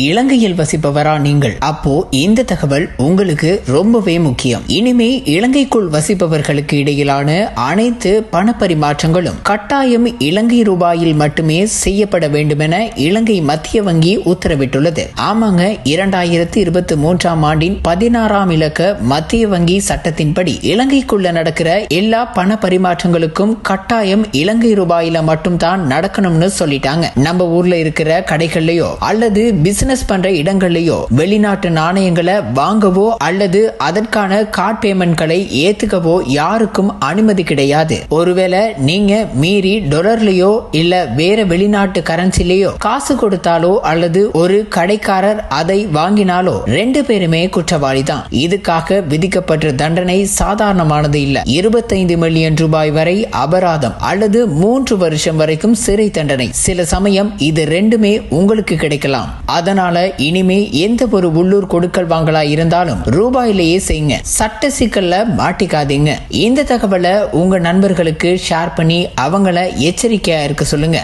இலங்கையில் வசிப்பவரா நீங்கள்? அப்போ இந்த தகவல் உங்களுக்கு ரொம்பவே முக்கியம். இனிமே இலங்கைக்குள் வசிப்பவர்களுக்கு இடையிலான அனைத்து பண பரிமாற்றங்களும் கட்டாயம் இலங்கை ரூபாயில் மட்டுமே செய்யப்பட வேண்டும் என இலங்கை மத்திய வங்கி உத்தரவிட்டுள்ளது. ஆமாங்க, 2023ஆம் ஆண்டின் 16ஆம் இலக்க மத்திய வங்கி சட்டத்தின்படி இலங்கைக்குள்ள நடக்கிற எல்லா பண பரிமாற்றங்களுக்கும் கட்டாயம் இலங்கை ரூபாயில மட்டும் தான் நடக்கணும்னு சொல்லிட்டாங்க. நம்ம ஊர்ல இருக்கிற கடைகள்லயோ அல்லது பிசினஸ் பண்ற இடங்கள்லயோ வெளிநாட்டு நாணயங்களை வாங்கவோ அல்லது அதற்கான கார்டு பேமெண்ட்களை ஏத்துக்கவோ யாருக்கும் அனுமதி கிடையாது. ஒருவேளை நீங்க மீறி டாலர்லயோ இல்ல வேற வெளிநாட்டு கரன்சிலேயோ காசு கொடுத்தாலோ அல்லது ஒரு கடைக்காரர் அதை வாங்கினாலோ 2 பேருமே குற்றவாளி தான். இதுக்காக விதிக்கப்பட்ட தண்டனை சாதாரணமானது இல்ல. 25 மில்லியன் ரூபாய் வரை அபராதம் அல்லது 3 வருஷம் வரைக்கும் சிறை தண்டனை. சில சமயம் இது ரெண்டுமே உங்களுக்கு கிடைக்கலாம். அதனால இனிமே எந்த ஒரு உள்ளூர் கொடுக்கல் வாங்கலா இருந்தாலும் ரூபாயிலேயே செய்யுங்க. சட்ட சிக்கல்ல மாட்டிக்காதீங்க. இந்த தகவலை உங்க நண்பர்களுக்கு ஷேர் பண்ணி அவங்கள எச்சரிக்கையா இருக்க சொல்லுங்க.